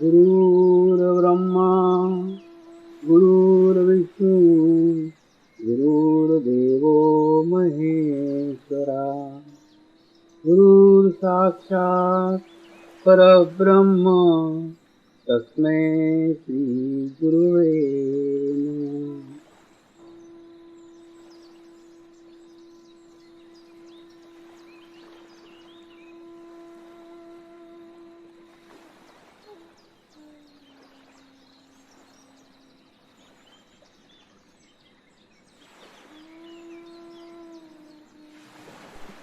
गुरुर्ब्रह्मा गुरुर्विष्णु गुरुर्देवो महेश्वरा गुरुर्साक्षात् परब्रह्म तस्मै श्री गुरुवे नमः।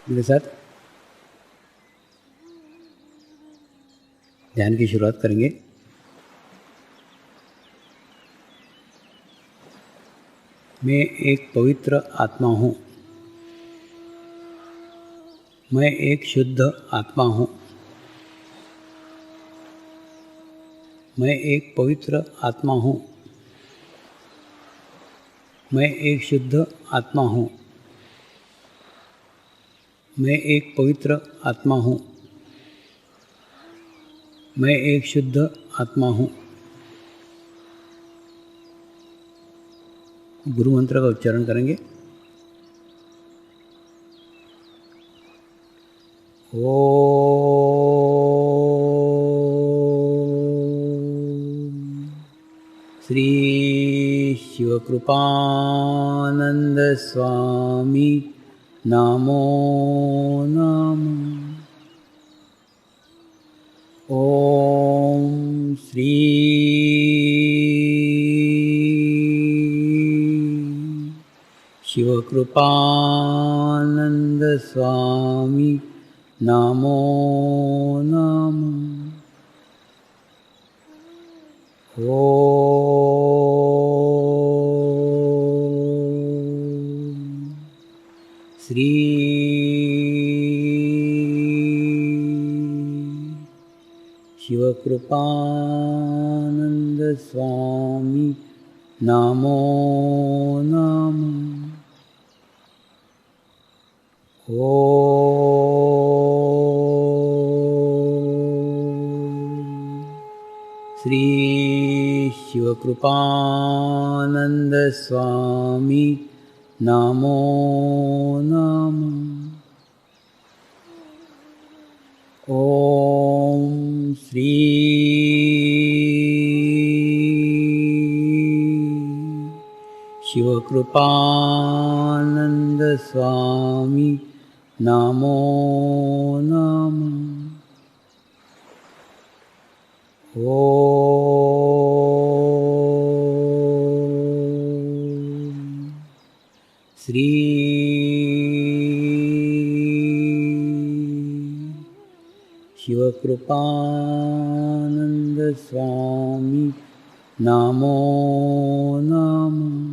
मेरे साथ ध्यान की शुरुआत करेंगे। मैं एक पवित्र आत्मा हूँ। मैं एक शुद्ध आत्मा हूँ। मैं एक पवित्र आत्मा हूँ। मैं एक शुद्ध आत्मा हूँ। मैं एक पवित्र आत्मा हूँ। मैं एक शुद्ध आत्मा हूँ। गुरु मंत्र का उच्चारण करेंगे। ओम श्री शिवकृपानंद स्वामी नमो नमः। ओम श्री शिवकृपानंद स्वामी नमो नमः। ओम श्री शिवकृपानंद स्वामी नमो नमः। ओम श्री शिवकृपानंद स्वामी नमो नमः। ओम श्री शिवकृपानंद स्वामी नमो नमः। ओम श्री शिवकृपानंद स्वामी नमो नमः।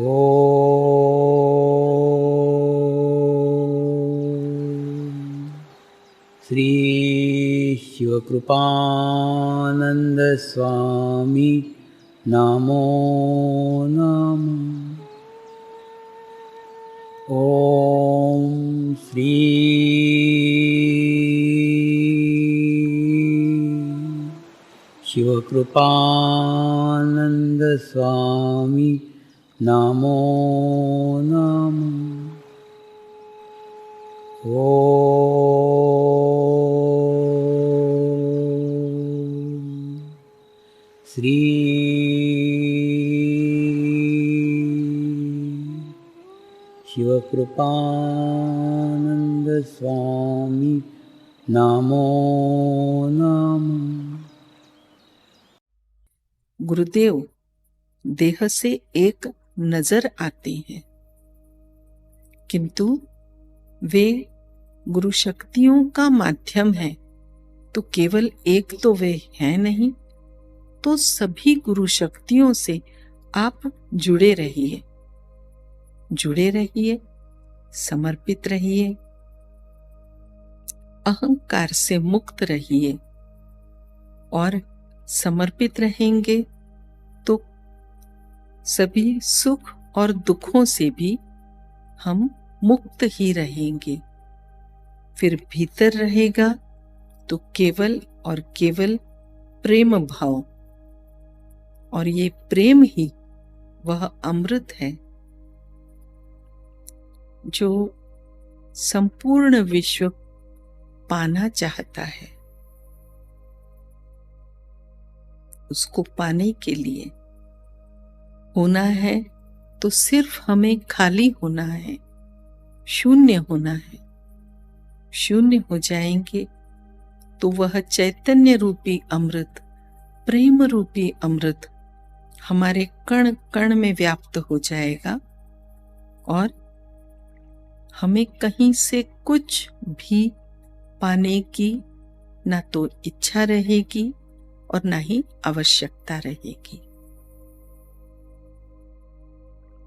ओम श्री शिवकृपानंद स्वामी नमो नमः। ओम श्री शिवकृपानंद स्वामी नमो नमः। ओम श्री शिवकृपानंद स्वामी नमो नमः। गुरुदेव देह से एक नजर आते हैं, किंतु वे गुरु शक्तियों का माध्यम है, तो केवल एक तो वे हैं नहीं। तो सभी गुरु शक्तियों से आप जुड़े रहिए, समर्पित रहिए, अहंकार से मुक्त रहिए। और समर्पित रहेंगे तो सभी सुख और दुखों से भी हम मुक्त ही रहेंगे। फिर भीतर रहेगा तो केवल और केवल प्रेम भाव, और ये प्रेम ही वह अमृत है जो संपूर्ण विश्व पाना चाहता है। उसको पाने के लिए होना है तो सिर्फ हमें खाली होना है, शून्य होना है। शून्य हो जाएंगे तो वह चैतन्य रूपी अमृत, प्रेम रूपी अमृत हमारे कण कण में व्याप्त हो जाएगा और हमें कहीं से कुछ भी पाने की ना तो इच्छा रहेगी और ना ही आवश्यकता रहेगी।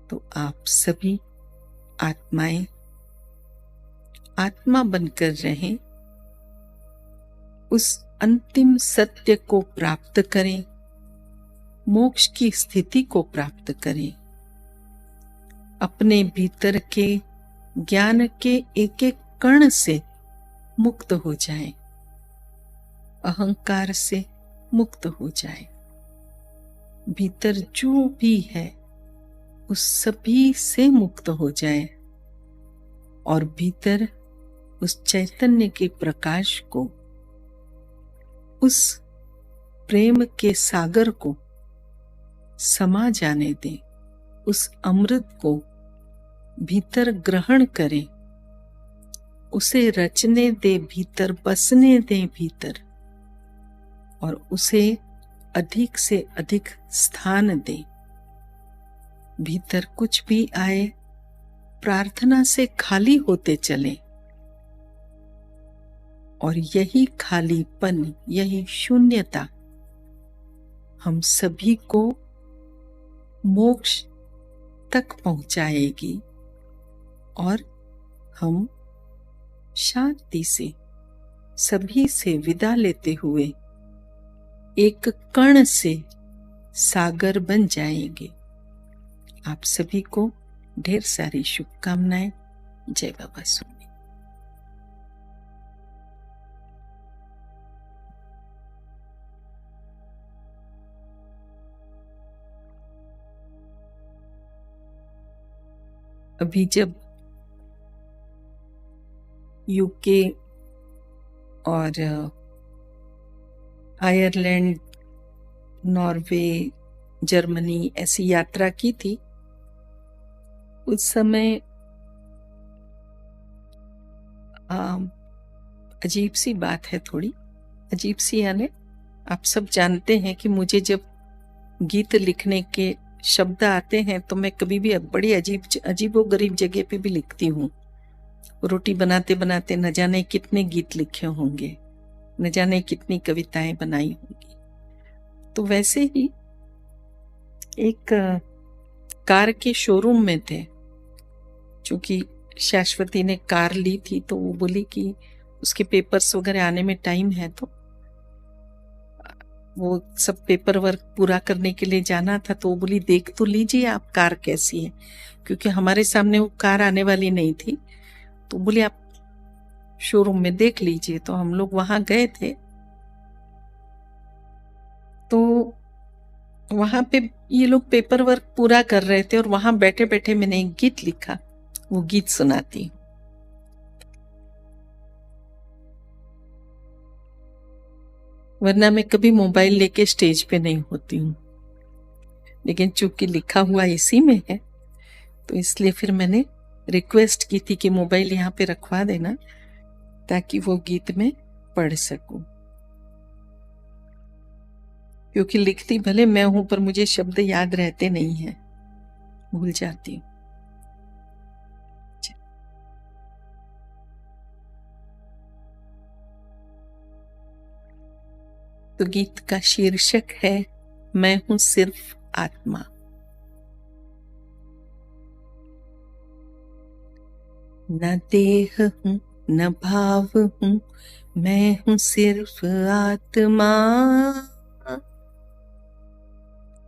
तो आप सभी आत्माएं आत्मा बनकर रहें, उस अंतिम सत्य को प्राप्त करें, मोक्ष की स्थिति को प्राप्त करें, अपने भीतर के ज्ञान के एक एक कण से मुक्त हो जाएं, अहंकार से मुक्त हो जाएं। भीतर जो भी है उस सभी से मुक्त हो जाएं और भीतर उस चैतन्य के प्रकाश को, उस प्रेम के सागर को समा जाने दें, उस अमृत को भीतर ग्रहण करें, उसे रचने दे भीतर, बसने दे भीतर, और उसे अधिक से अधिक स्थान दे। भीतर कुछ भी आए, प्रार्थना से खाली होते चले, और यही खालीपन, यही शून्यता हम सभी को मोक्ष तक पहुंचाएगी और हम शांति से सभी से विदा लेते हुए एक कण से सागर बन जाएंगे। आप सभी को ढेर सारी शुभकामनाएं। जय बाबा सोनी। अभी जब यूके और आयरलैंड, नॉर्वे, जर्मनी ऐसी यात्रा की थी, उस समय अजीब सी बात है, थोड़ी अजीब सी, यानी आप सब जानते हैं कि मुझे जब गीत लिखने के शब्द आते हैं तो मैं कभी भी बड़ी अजीबो गरीब जगह पे भी लिखती हूँ। रोटी बनाते बनाते न जाने कितने गीत लिखे होंगे, न जाने कितनी कविताएं बनाई होंगी। तो वैसे ही एक कार के शोरूम में थे, क्योंकि शाश्वती ने कार ली थी तो वो बोली कि उसके पेपर्स वगैरह आने में टाइम है, तो वो सब पेपर वर्क पूरा करने के लिए जाना था। तो वो बोली देख तो लीजिए आप कार कैसी है, क्योंकि हमारे सामने वो कार आने वाली नहीं थी। तो बोली आप शोरूम में देख लीजिए। तो हम लोग वहां गए थे, तो वहां पे ये लोग पेपर वर्क पूरा कर रहे थे और वहां बैठे बैठे मैंने एक गीत लिखा, वो गीत सुनाती हूँ। वरना मैं कभी मोबाइल लेके स्टेज पे नहीं होती हूँ, लेकिन चूंकि लिखा हुआ इसी में है तो इसलिए फिर मैंने रिक्वेस्ट की थी कि मोबाइल यहाँ पे रखवा देना ताकि वो गीत में पढ़ सकूं। क्योंकि लिखती भले मैं हूं पर मुझे शब्द याद रहते नहीं हैं, भूल जाती हूँ। तो गीत का शीर्षक है मैं हूं सिर्फ आत्मा। न देह हूं न भाव हूं, मैं हूं सिर्फ आत्मा।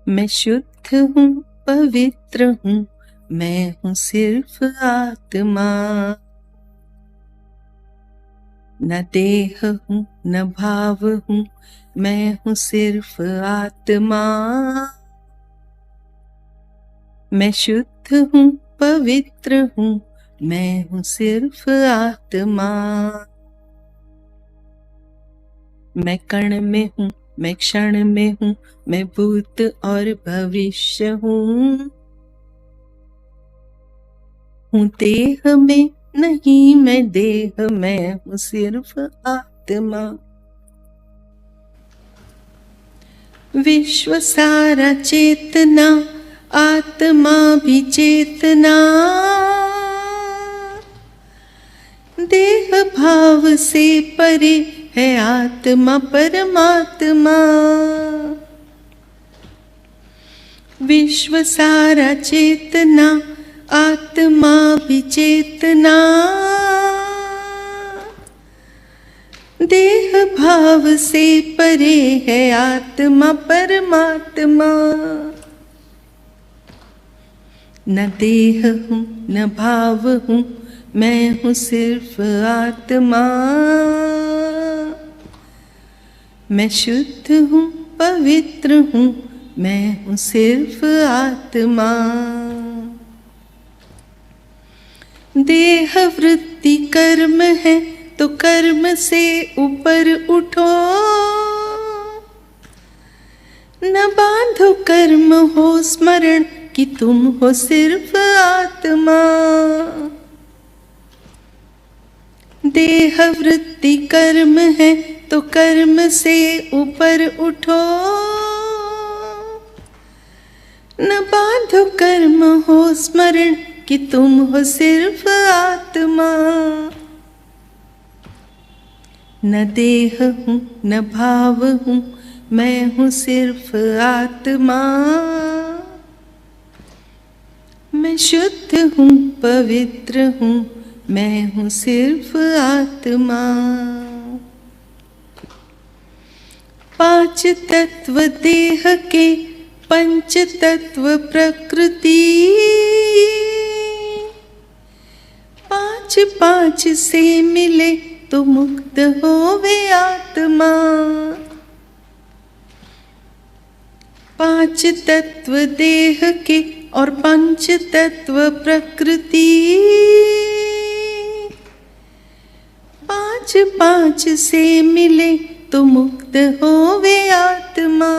मैं शुद्ध हूं पवित्र हूं, मैं हूं सिर्फ आत्मा। न देह हूँ न भाव हूँ, मैं हूँ सिर्फ आत्मा। मैं शुद्ध हूँ पवित्र हूँ, मैं हूँ सिर्फ आत्मा। मैं कण में हूँ, मैं क्षण में हूँ, मैं भूत और भविष्य हूँ देह में नहीं मैं देह, मैं हूँ सिर्फ आत्मा। विश्व सारा चेतना, आत्मा भी चेतना। देह भाव से परे है आत्मा परमात्मा। विश्व सारा चेतना, आत्मा भी चेतना। देह भाव से परे है आत्मा परमात्मा। न देह हूँ न भाव हूँ, मैं हूँ सिर्फ आत्मा। मैं शुद्ध हूँ पवित्र हूँ, मैं हूँ सिर्फ आत्मा। देह वृत्ति कर्म है तो कर्म से ऊपर उठो। न बांधो कर्म हो स्मरण कि तुम हो सिर्फ आत्मा। देह वृत्ति कर्म है तो कर्म से ऊपर उठो। न बांधो कर्म हो स्मरण कि तुम हो सिर्फ आत्मा। न देह हूँ न भाव हूँ, मैं हूँ सिर्फ आत्मा। मैं शुद्ध हूँ पवित्र हूँ, मैं हूँ सिर्फ आत्मा। पांच तत्व देह के, पंच तत्व प्रकृति। पांच पांच से मिले तो मुक्त होवे आत्मा। पांच तत्व देह के और पंच तत्व प्रकृति। पांच पांच से मिले तो मुक्त होवे आत्मा।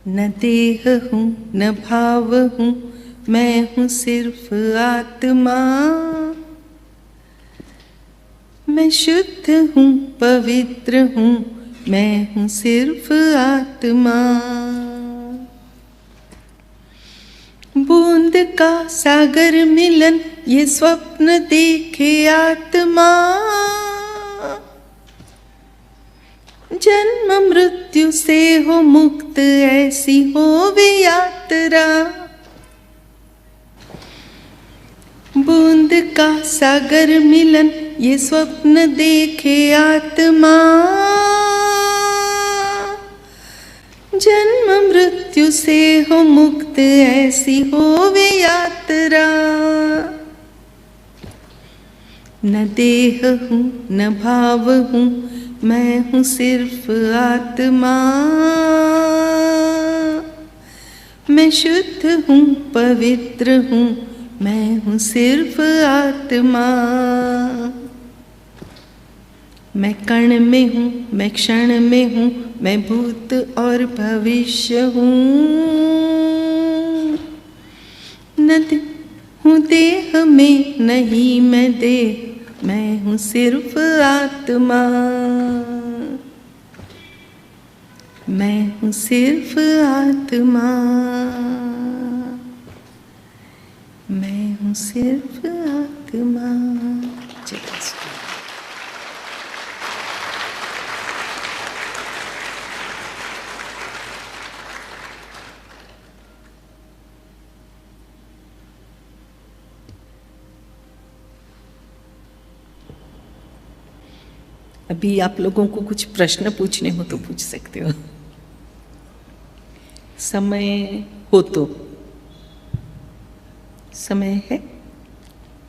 न देह हूँ न भाव हूँ, मैं हूँ सिर्फ आत्मा। मैं शुद्ध हूँ पवित्र हूँ, मैं हूँ सिर्फ आत्मा। बूंद का सागर मिलन ये स्वप्न देखे आत्मा। जन्म मृत्यु से हो मुक्त ऐसी हो वे यात्रा। बूंद का सागर मिलन ये स्वप्न देखे आत्मा। जन्म मृत्यु से हो मुक्त ऐसी हो वे यात्रा। न देह हूँ न भाव हूँ, मैं हूँ सिर्फ आत्मा। मैं शुद्ध हूँ पवित्र हूँ, मैं हूँ सिर्फ आत्मा। मैं कण में हूँ मैं क्षण में हूँ, मैं भूत और भविष्य हूँ। न हूँ देह में नहीं मैं देह, मैं हूँ सिर्फ आत्मा। मैं हूँ सिर्फ आत्मा। मैं हूँ सिर्फ आत्मा। जय श्री राम। अभी आप लोगों को कुछ प्रश्न पूछने हो तो पूछ सकते हो, समय हो तो। समय है?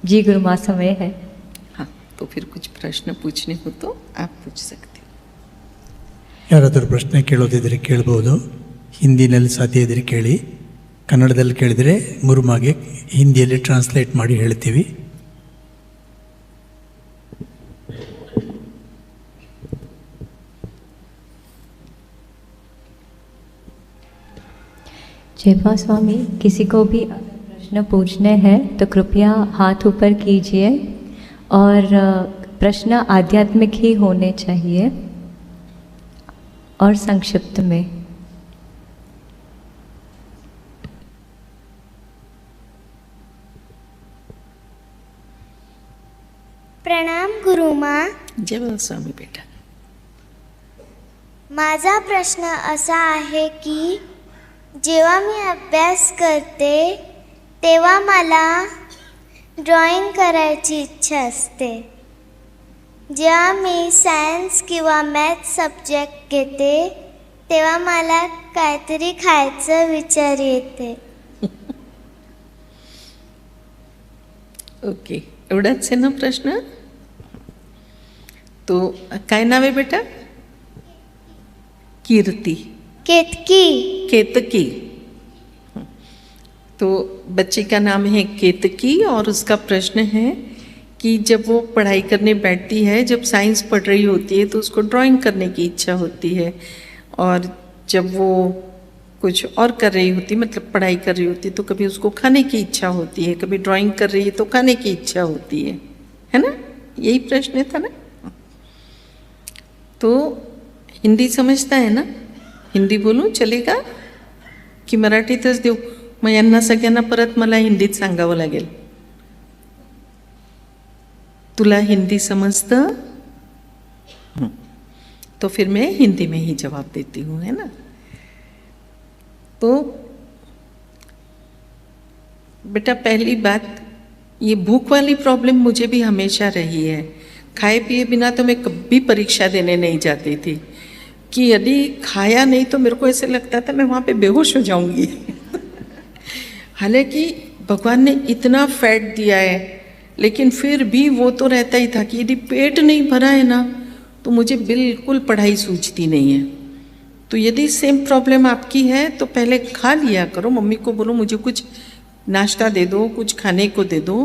जी गुरु माँ, समय है। तो फिर कुछ प्रश्न पूछने हो तो आप पूछ सकते हो. ಯಾರಾದರೂ ಪ್ರಶ್ನೆ ಕೇಳೋದಿದ್ರೆ ಕೇಳ್ಬೋದು. ಹಿಂದಿನಲ್ಲಿ ಸಾಧ್ಯ ಇದ್ದರೆ ಕೇಳಿ, ಕನ್ನಡದಲ್ಲಿ ಕೇಳಿದರೆ ಮುರುಮಾಗೆ ಹಿಂದಿಯಲ್ಲಿ ಟ್ರಾನ್ಸ್ಲೇಟ್ ಮಾಡಿ ಹೇಳ್ತೀವಿ. जयपा स्वामी, किसी को भी प्रश्न पूछने हैं तो कृपया हाथ ऊपर कीजिए और प्रश्न आध्यात्मिक ही होने चाहिए और संक्षिप्त में. प्रणाम गुरु माँ. जय बाबा स्वामी बेटा. माझा प्रश्न असा आहे की जेव्हा मी अभ्यास करते तेव्हा मला ड्रॉइंग करायची इच्छा असते. जेव्हा मी सायन्स किंवा मॅथ सब्जेक्ट घेते तेव्हा मला काहीतरी खायचं विचार येते. ओके, एवढाच आहे ना प्रश्न. तो काय नाव आहे बेटा? कीर्ती. केतकी. केतकी. तो बच्ची का नाम है केतकी और उसका प्रश्न है कि जब वो पढ़ाई करने बैठती है, जब साइंस पढ़ रही होती है तो उसको ड्राइंग करने की इच्छा होती है, और जब वो कुछ और कर रही होती, मतलब पढ़ाई कर रही होती, तो कभी उसको खाने की इच्छा होती है, कभी ड्राइंग कर रही है तो खाने की इच्छा होती है ना? यही प्रश्न था ना? तो हिंदी समजता है ना? हिंदी बोलूं चलेगा की मराठीतच देऊ? मग यांना सगळ्यांना परत मला हिंदीत सांगावं लागेल. तुला हिंदी समझतं? तो फिर मैं हिंदी में ही जवाब देती हूँ, है ना? तो बेटा पहली बात, ये भूख वाली प्रॉब्लम मुझे भी हमेशा रही है. खाए पिए बिना तो मैं कभी परीक्षा देने नहीं जाती थी, कि यदि खाया नहीं तो मेरे को ऐसे लगता था मैं वहाँ पे बेहोश हो जाऊंगी. हालांकि भगवान ने इतना फैट दिया है, लेकिन फिर भी वो तो रहता ही था कि यदि पेट नहीं भरा है ना तो मुझे बिल्कुल पढ़ाई सूझती नहीं है. तो यदि सेम प्रॉब्लम आपकी है तो पहले खा लिया करो. मम्मी को बोलो मुझे कुछ नाश्ता दे दो, कुछ खाने को दे दो.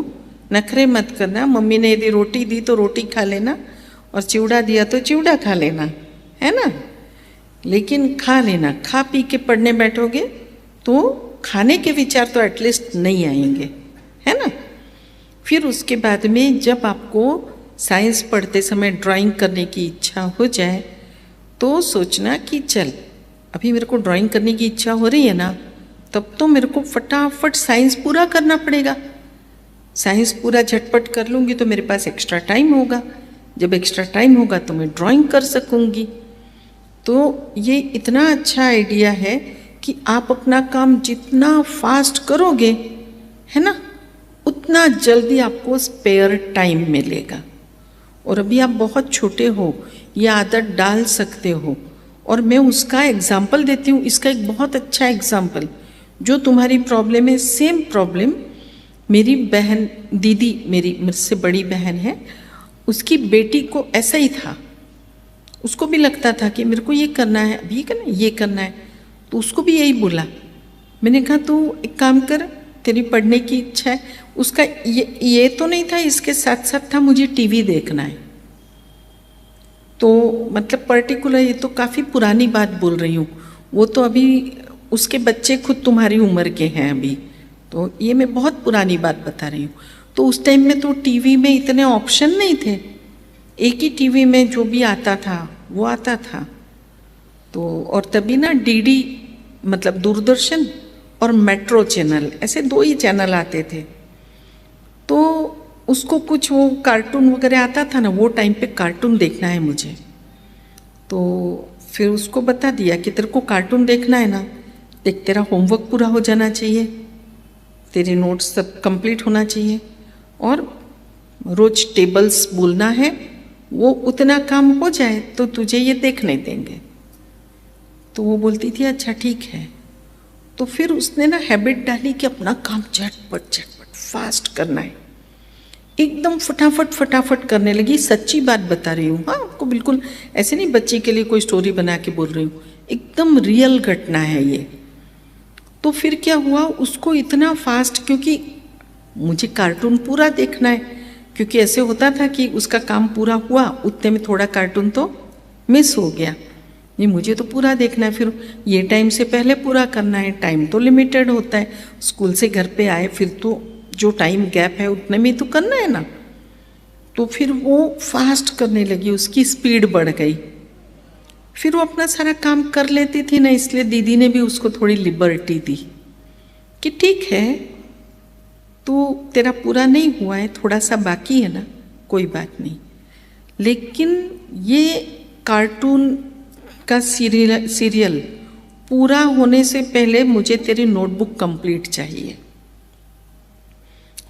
नखरे मत करना. मम्मी ने यदि रोटी दी तो रोटी खा लेना, और चिवड़ा दिया तो चिवड़ा खा लेना, है ना? लेकिन खा लेना. खा पी के पढ़ने बैठोगे तो खाने के विचार तो एटलीस्ट नहीं आएंगे, है ना? फिर उसके बाद में जब आपको साइंस पढ़ते समय ड्राइंग करने की इच्छा हो जाए तो सोचना कि चल अभी मेरे को ड्राइंग करने की इच्छा हो रही है ना, तब तो मेरे को फटाफट साइंस पूरा करना पड़ेगा. साइंस पूरा झटपट कर लूँगी तो मेरे पास एक्स्ट्रा टाइम होगा. जब एक्स्ट्रा टाइम होगा तो मैं ड्राइंग कर सकूँगी. तो ये इतना अच्छा आइडिया है कि आप अपना काम जितना फास्ट करोगे, है ना, उतना जल्दी आपको स्पेयर टाइम मिलेगा. और अभी आप बहुत छोटे हो, ये आदत डाल सकते हो. और मैं उसका एग्जाम्पल देती हूँ. इसका एक बहुत अच्छा एग्जाम्पल, जो तुम्हारी प्रॉब्लम है, सेम प्रॉब्लम मेरी बहन, दीदी मेरी मुझसे बड़ी बहन है, उसकी बेटी को ऐसा ही था. उसको भी लगता था कि मेरे को ये करना है, अभी ये करना है, ये करना है. तो उसको भी यही बोला. मैंने कहा तू एक काम कर, तेरी पढ़ने की इच्छा है. उसका ये तो नहीं था, इसके साथ साथ था मुझे टीवी देखना है. तो मतलब पर्टिकुलर, ये तो काफ़ी पुरानी बात बोल रही हूँ. वो तो अभी उसके बच्चे खुद तुम्हारी उम्र के हैं अभी. तो ये मैं बहुत पुरानी बात बता रही हूँ. तो उस टाइम में तो टीवी में इतने ऑप्शन नहीं थे. एक ही टीवी में जो भी आता था वो आता था. तो और तभी ना डीडी मतलब दूरदर्शन और मेट्रो चैनल, ऐसे 2 ही चैनल आते थे. तो उसको कुछ वो कार्टून वगैरह आता था ना, वो टाइम पे कार्टून देखना है मुझे. तो फिर उसको बता दिया कि तेरे को कार्टून देखना है ना, देख तेरा होमवर्क पूरा हो जाना चाहिए, तेरे नोट्स सब कंप्लीट होना चाहिए, और रोज टेबल्स बोलना है. वो उतना काम हो जाए तो तुझे ये देखने देंगे. तो वो बोलती थी अच्छा ठीक है. तो फिर उसने ना हैबिट डाली कि अपना काम झटपट झटपट फास्ट करना है. एकदम फटाफट फटाफट करने लगी। सच्ची बात बता रही हूँ, हाँ आपको, बिल्कुल ऐसे नहीं बच्चे के लिए कोई स्टोरी बना के बोल रही हूँ, एकदम रियल घटना है ये। तो फिर क्या हुआ, उसको इतना फास्ट, क्योंकि मुझे कार्टून पूरा देखना है, क्योंकि ऐसे होता था कि उसका काम पूरा हुआ उतने में थोड़ा कार्टून तो मिस हो गया, ये मुझे तो पूरा देखना है, फिर ये टाइम से पहले पूरा करना है, टाइम तो लिमिटेड होता है, स्कूल से घर पे आए फिर तो जो टाइम गैप है उतने में तो करना है ना। तो फिर वो फास्ट करने लगी, उसकी स्पीड बढ़ गई, फिर वो अपना सारा काम कर लेती थी ना, इसलिए दीदी ने भी उसको थोड़ी लिबर्टी दी कि ठीक है तो तेरा पूरा नहीं हुआ है, थोड़ा सा बाकी है ना, कोई बात नहीं, लेकिन ये कार्टून का सीरियल पूरा होने से पहले मुझे तेरी नोटबुक कंप्लीट चाहिए,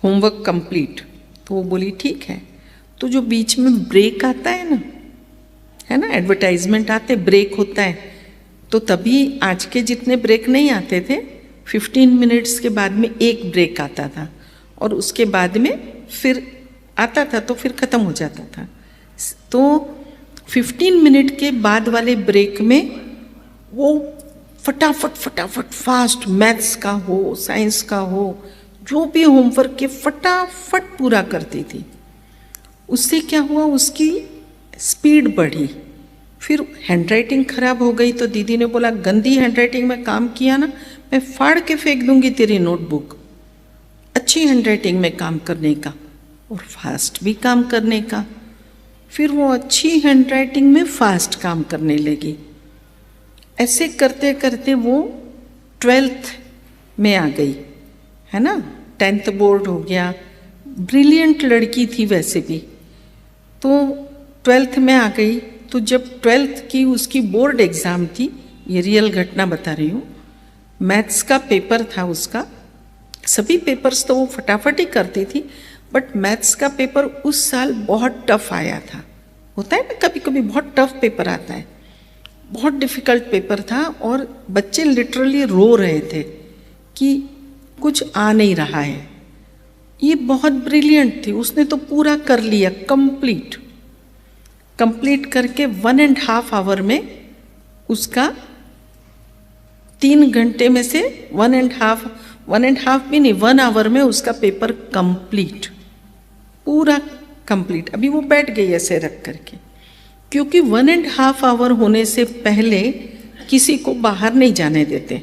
होमवर्क कंप्लीट। तो वो बोली ठीक है। तो जो बीच में ब्रेक आता है ना, एडवर्टाइजमेंट आते, ब्रेक होता है, तो तभी आज के जितने ब्रेक नहीं आते थे, 15 मिनट्स के बाद में एक ब्रेक आता था और उसके बाद में फिर आता था तो फिर ख़त्म हो जाता था। तो 15 मिनट के बाद वाले ब्रेक में वो फटाफट फटाफट फास्ट, मैथ्स का हो, साइंस का हो, जो भी होमवर्क के फटाफट पूरा करती थी। उससे क्या हुआ, उसकी स्पीड बढ़ी। फिर हैंडराइटिंग खराब हो गई तो दीदी ने बोला गंदी हैंडराइटिंग में काम किया ना, मैं फाड़ के फेंक दूंगी तेरी नोटबुक। अच्छी हैंडराइटिंग में काम करने का और फास्ट भी काम करने का। फिर वो अच्छी हैंडराइटिंग में फास्ट काम करने लगी। ऐसे करते करते वो 12th में आ गई, है ना, 10th बोर्ड हो गया। ब्रिलियंट लड़की थी वैसे भी, तो 12th में आ गई। तो जब 12th की उसकी बोर्ड एग्ज़ाम थी, ये रियल घटना बता रही हूँ, मैथ्स का पेपर था उसका। सभी पेपर्स तो वो फटाफट ही करती थी, बट मैथ्स का पेपर उस साल बहुत टफ आया था। होता है ना कभी कभी बहुत टफ पेपर आता है, बहुत डिफ़िकल्ट पेपर था और बच्चे लिटरली रो रहे थे कि कुछ आ नहीं रहा है। ये बहुत ब्रिलियंट थी, उसने तो पूरा कर लिया, कंप्लीट करके 1.5 आवर में उसका 3 घंटे में से 1.5 भी नहीं, 1 आवर में उसका पेपर कंप्लीट, पूरा कंप्लीट। अभी वो बैठ गई ऐसे रख करके, क्योंकि 1.5 आवर होने से पहले किसी को बाहर नहीं जाने देते।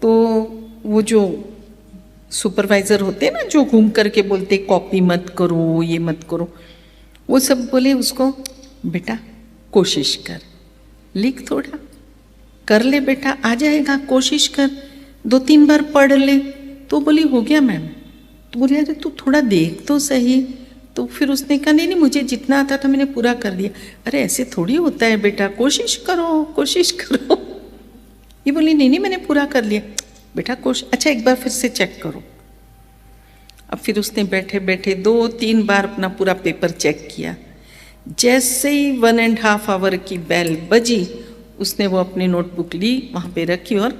तो वो जो सुपरवाइज़र होते हैं ना, जो घूम करके बोलते कॉपी मत करो, ये मत करो, वो सब बोले उसको बेटा कोशिश कर, लिख थोड़ा, कर ले बेटा, आ जाएगा, कोशिश कर, 2-3 बार पढ़ ले। तो बोली हो गया मैम। तो बोले अरे तू थोड़ा देख तो सही। तो फिर उसने कहा नहीं मुझे जितना आता था मैंने पूरा कर दिया। अरे ऐसे थोड़ी होता है बेटा, कोशिश करो कोशिश करो। ये बोली नहीं मैंने पूरा कर लिया। बेटा कोशिश, अच्छा एक बार फिर से चेक करो। अब फिर उसने बैठे बैठे 2-3 बार अपना पूरा पेपर चेक किया। जैसे ही 1.5 आवर की बेल बजी, उसने वो अपनी नोटबुक ली, वहाँ पे रखी और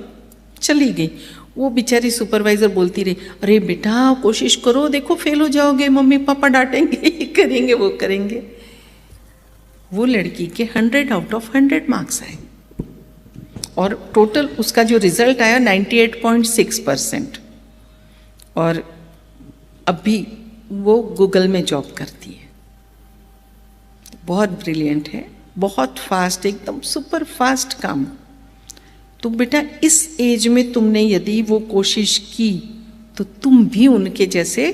चली गई। वो बेचारी सुपरवाइज़र बोलती रही अरे बेटा कोशिश करो, देखो फेल हो जाओगे, मम्मी पापा डांटेंगे, ये करेंगे वो करेंगे। वो लड़की के 100 आउट ऑफ 100 मार्क्स आए और टोटल उसका जो रिजल्ट आया 98.6%। और अभी वो गूगल में जॉब करती है। बहुत ब्रिलियंट है, बहुत फास्ट, एकदम सुपर फास्ट काम। तो बेटा इस एज में तुमने यदि वो कोशिश की तो तुम भी उनके जैसे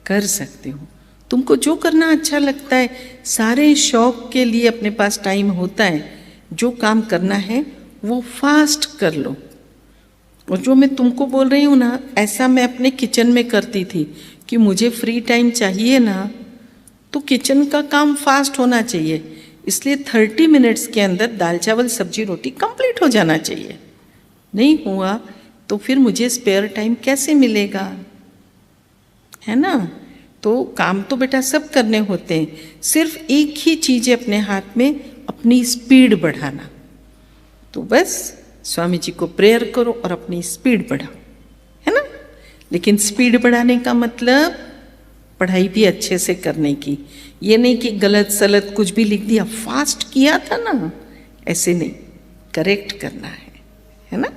कर सकते हो। तुमको जो करना अच्छा लगता है, सारे शौक के लिए अपने पास टाइम होता है, जो काम करना है वो फास्ट कर लो। और जो मैं तुमको बोल रही हूँ ना, ऐसा मैं अपने किचन में करती थी कि मुझे फ्री टाइम चाहिए ना, तो किचन का काम फास्ट होना चाहिए, इसलिए 30 मिनट्स के अंदर दाल चावल सब्जी रोटी कंप्लीट हो जाना चाहिए। नहीं हुआ तो फिर मुझे स्पेयर टाइम कैसे मिलेगा, है ना। तो काम तो बेटा सब करने होते हैं, सिर्फ एक ही चीज़ है अपने हाथ में, अपनी स्पीड बढ़ाना। तो बस स्वामी जी को प्रेयर करो और अपनी स्पीड बढ़ाओ, है ना। लेकिन स्पीड बढ़ाने का मतलब पढ़ाई भी अच्छे से करने की। ये नहीं कि गलत सलत कुछ भी लिख दिया, फास्ट किया था ना, ऐसे नहीं, करेक्ट करना है ना।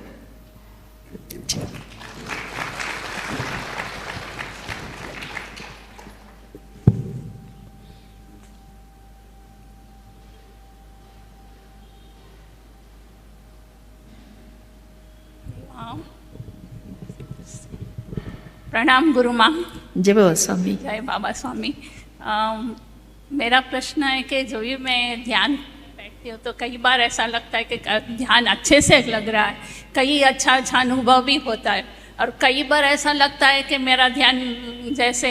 प्रणाम गुरु माँ। जय बाबा स्वामी। जय बाबा स्वामी। मेरा प्रश्न है कि जो भी मैं ध्यान बैठती हूँ तो कई बार ऐसा लगता है कि ध्यान अच्छे से लग रहा है, कई अच्छा अनुभव भी होता है, और कई बार ऐसा लगता है कि मेरा ध्यान, जैसे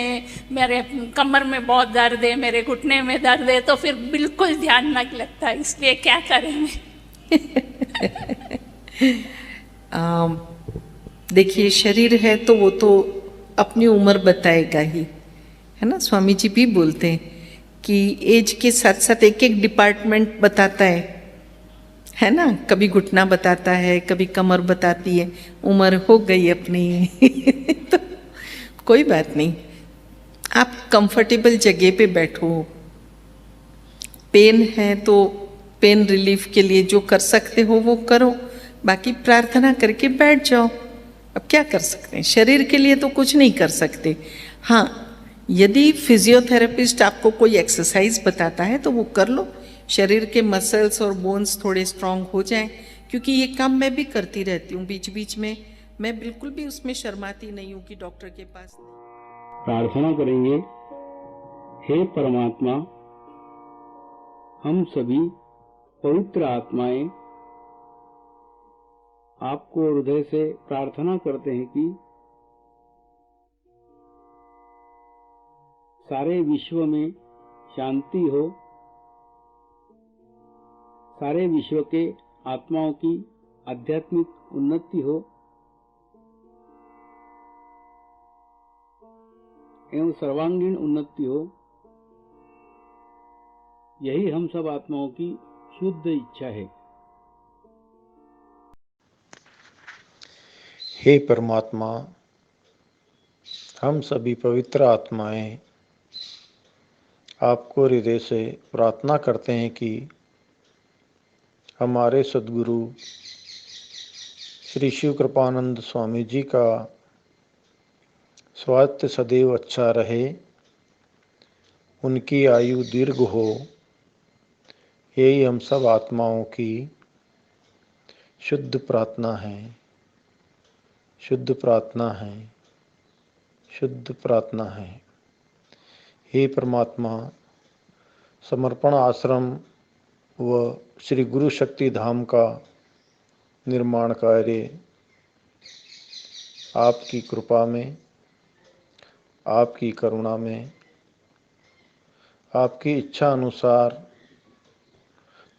मेरे कमर में बहुत दर्द है, मेरे घुटने में दर्द है, तो फिर बिल्कुल ध्यान नहीं लगता। इसलिए क्या करें मैं? देखिए, शरीर है तो वो तो अपनी उम्र बताएगा ही, है ना। स्वामी जी भी बोलते हैं कि एज के साथ साथ एक एक डिपार्टमेंट बताता है ना। कभी घुटना बताता है, कभी कमर बताती है, उम्र हो गई अपनी तो कोई बात नहीं, आप कंफर्टेबल जगह पे बैठो। पेन है तो पेन रिलीफ के लिए जो कर सकते हो वो करो, बाकी प्रार्थना करके बैठ जाओ। अब क्या कर सकते हैं, शरीर के लिए तो कुछ नहीं कर सकते। हाँ, यदि फिजियोथेरेपिस्ट आपको कोई एक्सरसाइज बताता है तो वो कर लो, शरीर के मसल्स और बोन्स थोड़े स्ट्रांग हो जाएं, क्योंकि ये काम मैं भी करती रहती हूँ बीच बीच में। मैं बिल्कुल भी उसमें शर्माती नहीं हूँ कि डॉक्टर के पास नहीं। प्रार्थना करेंगे। हे परमात्मा, हम सभी पवित्र आत्माएं आपको हृदय से प्रार्थना करते हैं कि सारे विश्व में शांति हो, सारे विश्व के आत्माओं की आध्यात्मिक उन्नति हो एवं सर्वांगीण उन्नति हो। यही हम सब आत्माओं की शुद्ध इच्छा है। हे परमात्मा, हम सभी पवित्र आत्माएं आपको हृदय से प्रार्थना करते हैं कि हमारे सद्गुरु श्री शिव कृपानंद स्वामी जी का स्वास्थ्य सदैव अच्छा रहे, उनकी आयु दीर्घ हो। यही हम सब आत्माओं की शुद्ध प्रार्थना है, शुद्ध प्रार्थना है, शुद्ध प्रार्थना है। हे परमात्मा, समर्पण आश्रम व श्री गुरु शक्ति धाम का निर्माण कार्य आपकी कृपा में, आपकी करुणा में, आपकी इच्छा अनुसार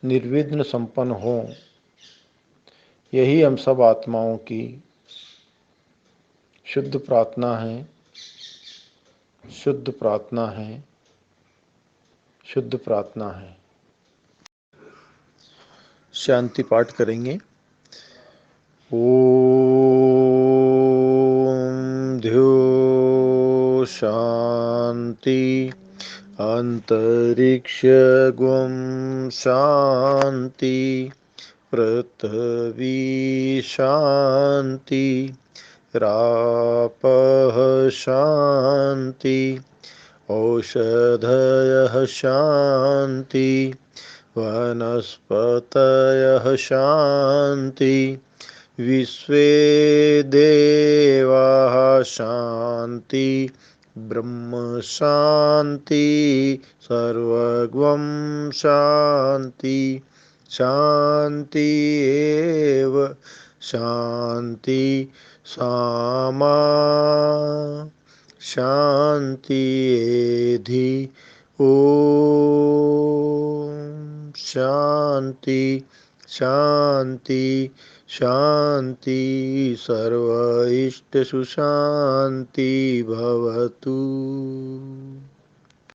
निर्विघ्न संपन्न हो। यही हम सब आत्माओं की शुद्ध प्रार्थना है, शुद्ध प्रार्थना है, शुद्ध प्रार्थना है। शांति पाठ करेंगे। ओम ध्यो शांति अंतरिक्ष गुम शांति पृथ्वी शांति रापः शांति औषधयः शांति वनस्पतयः शांति विश्वे देवाः शांति ब्रह्म शांति सर्वगं शांति शांति एव शांति सामा शांति एधि ओम शांति शांति शांति सर्व इष्ट सुशांति भवतु।